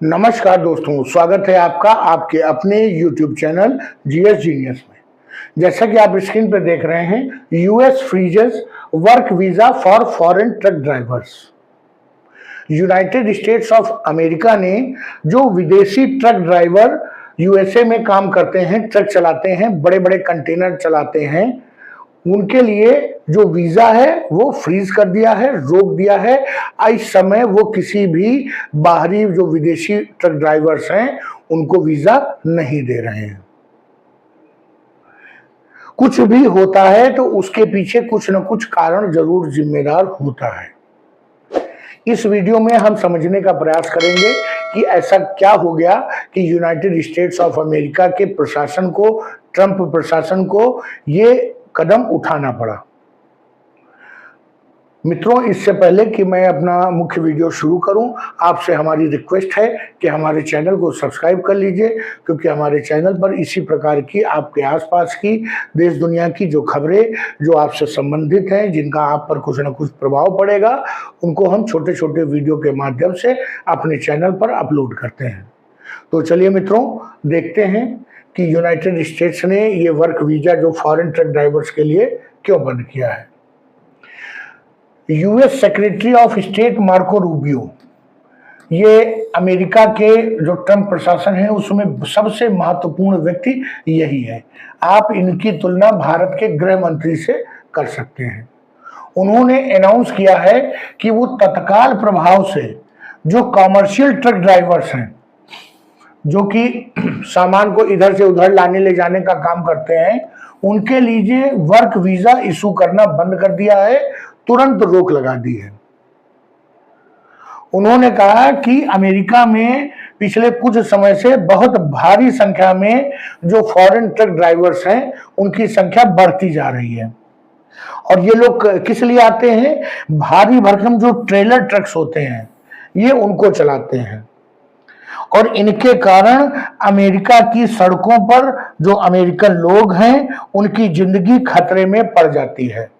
नमस्कार दोस्तों, स्वागत है आपका आपके अपने YouTube चैनल जीएस जीनियस में। जैसा कि आप स्क्रीन पर देख रहे हैं, US freezes work visa for foreign truck drivers. United states of America ने जो विदेशी ट्रक ड्राइवर यूएसए में काम करते हैं, ट्रक चलाते हैं, बड़े बड़े कंटेनर चलाते हैं, उनके लिए जो वीजा है वो फ्रीज कर दिया है, रोक दिया है। इस समय वो किसी भी बाहरी जो विदेशी ट्रक ड्राइवर्स हैं उनको वीजा नहीं दे रहे हैं। कुछ भी होता है तो उसके पीछे कुछ न कुछ कारण जरूर जिम्मेदार होता है। इस वीडियो में हम समझने का प्रयास करेंगे कि ऐसा क्या हो गया कि यूनाइटेड स्टेट्स ऑफ अमेरिका के प्रशासन को, ट्रंप प्रशासन को ये कदम उठाना पड़ा। मित्रों, इससे पहले कि मैं अपना मुख्य वीडियो शुरू करूं, आपसे हमारी रिक्वेस्ट है कि हमारे चैनल को सब्सक्राइब कर लीजिए, क्योंकि हमारे चैनल पर इसी प्रकार की आपके आसपास की देश दुनिया की जो खबरें जो आपसे संबंधित हैं, जिनका आप पर कुछ न कुछ प्रभाव पड़ेगा, उनको हम छोटे छोटे वीडियो के माध्यम से अपने चैनल पर अपलोड करते हैं। तो चलिए मित्रों, देखते हैं कि यूनाइटेड स्टेट्स ने ये वर्क वीजा जो फॉरेन ट्रक ड्राइवर्स के लिए क्यों बंद किया है। US secretary of state Marco Rubio, ये अमेरिका के जो ट्रंप प्रशासन है उसमें सबसे महत्वपूर्ण व्यक्ति यही है। आप इनकी तुलना भारत के गृह मंत्री से कर सकते हैं। उन्होंने अनाउंस किया है कि वो तत्काल प्रभाव से जो कॉमर्शियल ट्रक ड्राइवर्स हैं, जो कि सामान को इधर से उधर लाने ले जाने का काम करते हैं, उनके लिए वर्क वीजा इशू करना बंद कर दिया है, तुरंत रोक लगा दी है। उन्होंने कहा कि अमेरिका में पिछले कुछ समय से बहुत भारी संख्या में जो फॉरेन ट्रक ड्राइवर्स हैं उनकी संख्या बढ़ती जा रही है। और ये लोग किस लिए आते हैं? भारी भरकम जो ट्रेलर ट्रक्स होते हैं ये उनको चलाते हैं, और इनके कारण अमेरिका की सड़कों पर जो अमेरिकन लोग हैं उनकी जिंदगी खतरे में पड़ जाती है।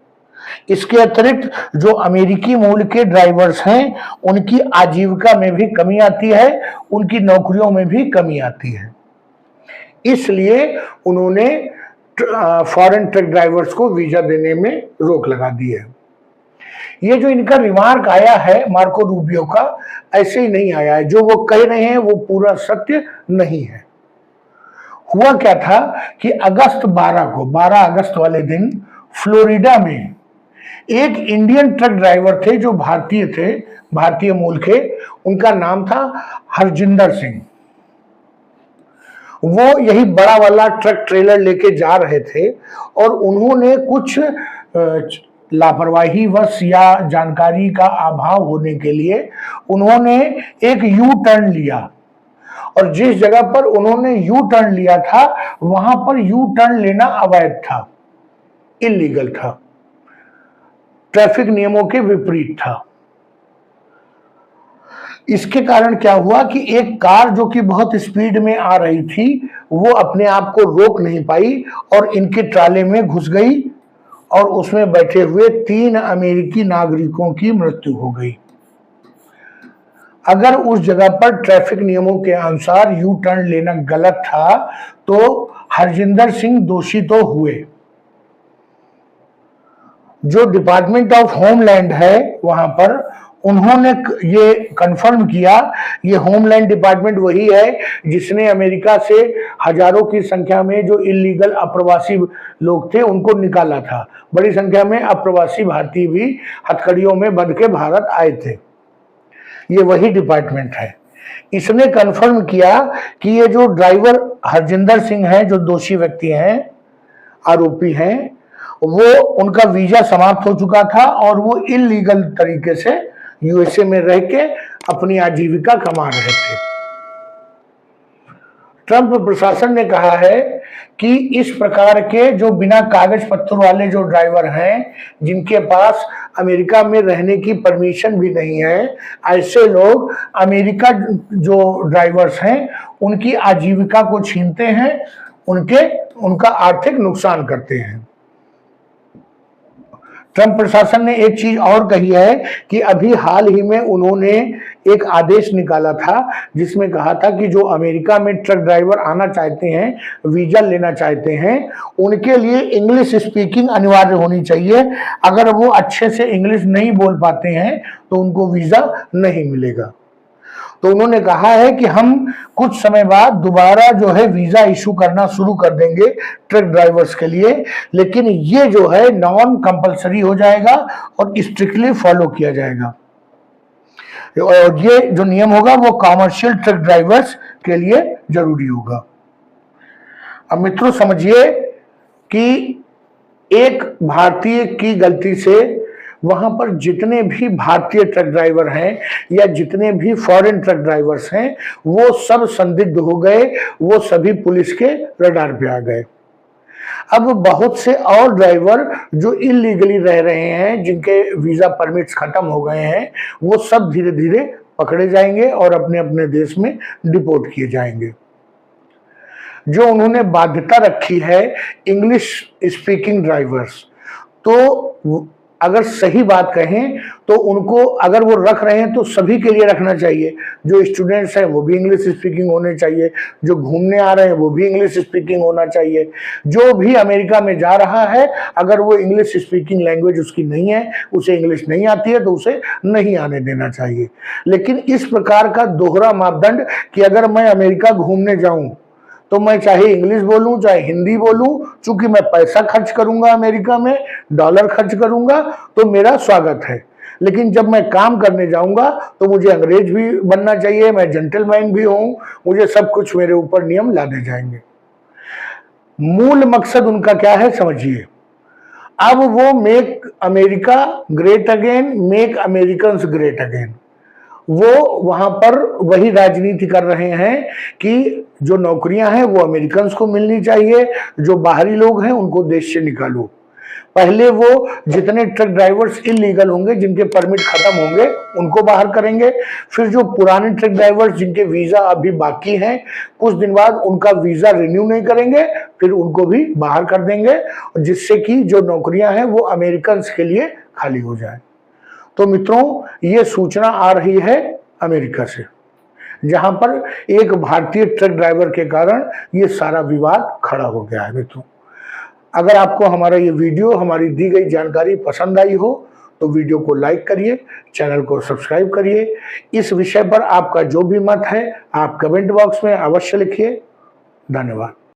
इसके अतिरिक्त जो अमेरिकी मूल के ड्राइवर्स हैं उनकी आजीविका में भी कमी आती है, उनकी नौकरियों में भी कमी आती है। इसलिए उन्होंने फॉरेन ट्रक ड्राइवर्स को वीजा देने में रोक लगा दी है। ये जो इनका रिमार्क आया है मार्को रूबियो का, ऐसे ही नहीं आया है। जो वो कह रहे हैं वो पूरा सत्य नहीं है। हुआ क्या था कि अगस्त 12 अगस्त वाले दिन फ्लोरिडा में एक इंडियन ट्रक ड्राइवर थे जो भारतीय थे, भारतीय मूल के। उनका नाम था हरजिंदर सिंह। वो यही बड़ा वाला ट्रक ट्रेलर लेके जा रहे थे और उन्होंने कुछ लापरवाही वश या जानकारी का अभाव होने के लिए उन्होंने एक यू टर्न लिया, और जिस जगह पर उन्होंने यू टर्न लिया था वहां पर यू टर्न लेना अवैध था, इलीगल था, ट्रैफिक नियमों के विपरीत था। इसके कारण क्या हुआ कि एक कार जो कि बहुत स्पीड में आ रही थी वो अपने आप को रोक नहीं पाई और इनके ट्राले में घुस गई, और उसमें बैठे हुए 3 अमेरिकी नागरिकों की मृत्यु हो गई। अगर उस जगह पर ट्रैफिक नियमों के अनुसार यू टर्न लेना गलत था तो हरजिंदर सिंह दोषी तो हुए। जो डिपार्टमेंट ऑफ होमलैंड है वहां पर उन्होंने ये कंफर्म किया। ये होमलैंड डिपार्टमेंट वही है जिसने अमेरिका से हजारों की संख्या में जो इलीगल अप्रवासी लोग थे उनको निकाला था। बड़ी संख्या में अप्रवासी भारतीय भी हथकड़ियों में बंध के भारत आए थे। ये वही डिपार्टमेंट है। इसने कंफर्म किया कि ये जो ड्राइवर हरजिंदर सिंह है, जो दोषी व्यक्ति हैं, आरोपी हैं, वो उनका वीजा समाप्त हो चुका था और वो इलीगल तरीके से यूएसए में रह के अपनी आजीविका कमा रहे थे। ट्रंप प्रशासन ने कहा है कि इस प्रकार के जो बिना कागज पत्तर वाले जो ड्राइवर हैं, जिनके पास अमेरिका में रहने की परमिशन भी नहीं है, ऐसे लोग अमेरिका जो ड्राइवर्स हैं उनकी आजीविका को छीनते हैं, उनका आर्थिक नुकसान करते हैं। ट्रंप प्रशासन ने एक चीज और कही है कि अभी हाल ही में उन्होंने एक आदेश निकाला था जिसमें कहा था कि जो अमेरिका में ट्रक ड्राइवर आना चाहते हैं, वीजा लेना चाहते हैं, उनके लिए इंग्लिश स्पीकिंग अनिवार्य होनी चाहिए। अगर वो अच्छे से इंग्लिश नहीं बोल पाते हैं तो उनको वीजा नहीं मिलेगा। तो उन्होंने कहा है कि हम कुछ समय बाद दोबारा जो है वीजा इशू करना शुरू कर देंगे ट्रक ड्राइवर्स के लिए, लेकिन ये जो है नॉन कंपलसरी हो जाएगा और स्ट्रिक्टली फॉलो किया जाएगा। और ये जो नियम होगा वो कॉमर्शियल ट्रक ड्राइवर्स के लिए जरूरी होगा। अब मित्रों समझिए कि एक भारतीय की गलती से वहां पर जितने भी भारतीय ट्रक ड्राइवर हैं या जितने भी फॉरेन ट्रक ड्राइवर्स हैं वो सब संदिग्ध हो गए, वो सभी पुलिस के रडार पे आ गए। अब बहुत से और ड्राइवर जो इलीगली रह रहे हैं, जिनके वीजा परमिट्स खत्म हो गए हैं, वो सब धीरे धीरे पकड़े जाएंगे और अपने अपने देश में डिपोर्ट किए जाएंगे। जो उन्होंने बाध्यता रखी है इंग्लिश स्पीकिंग ड्राइवर्स, तो अगर सही बात कहें तो उनको अगर वो रख रहे हैं तो सभी के लिए रखना चाहिए। जो स्टूडेंट्स हैं वो भी इंग्लिश स्पीकिंग होने चाहिए, जो घूमने आ रहे हैं वो भी इंग्लिश स्पीकिंग होना चाहिए। जो भी अमेरिका में जा रहा है अगर वो इंग्लिश स्पीकिंग लैंग्वेज उसकी नहीं है, उसे इंग्लिश नहीं आती है, तो उसे नहीं आने देना चाहिए। लेकिन इस प्रकार का दोहरा मापदंड कि अगर मैं अमेरिका घूमने जाऊं तो मैं चाहे इंग्लिश बोलूं चाहे हिंदी बोलूं, चूंकि मैं पैसा खर्च करूंगा अमेरिका में, डॉलर खर्च करूंगा, तो मेरा स्वागत है। लेकिन जब मैं काम करने जाऊंगा तो मुझे अंग्रेज भी बनना चाहिए, मैं जेंटलमैन भी हूं, मुझे सब कुछ मेरे ऊपर नियम लादे जाएंगे। मूल मकसद उनका क्या है समझिए। अब वो make America great again, make Americans great again, वो वहां पर वही राजनीति कर रहे हैं कि जो नौकरियां हैं वो अमेरिकन्स को मिलनी चाहिए, जो बाहरी लोग हैं उनको देश से निकालो। पहले वो जितने ट्रक ड्राइवर्स इलीगल होंगे, जिनके परमिट खत्म होंगे, उनको बाहर करेंगे। फिर जो पुराने ट्रक ड्राइवर्स जिनके वीजा अभी बाकी हैं, कुछ दिन बाद उनका वीजा रिन्यू नहीं करेंगे, फिर उनको भी बाहर कर देंगे, जिससे कि जो नौकरियां हैं वो अमेरिकन्स के लिए खाली हो जाए। तो मित्रों ये सूचना आ रही है अमेरिका से, जहां पर एक भारतीय ट्रक ड्राइवर के कारण ये सारा विवाद खड़ा हो गया है। मित्रों अगर आपको हमारा ये वीडियो, हमारी दी गई जानकारी पसंद आई हो तो वीडियो को लाइक करिए, चैनल को सब्सक्राइब करिए। इस विषय पर आपका जो भी मत है आप कमेंट बॉक्स में अवश्य लिखिए। धन्यवाद।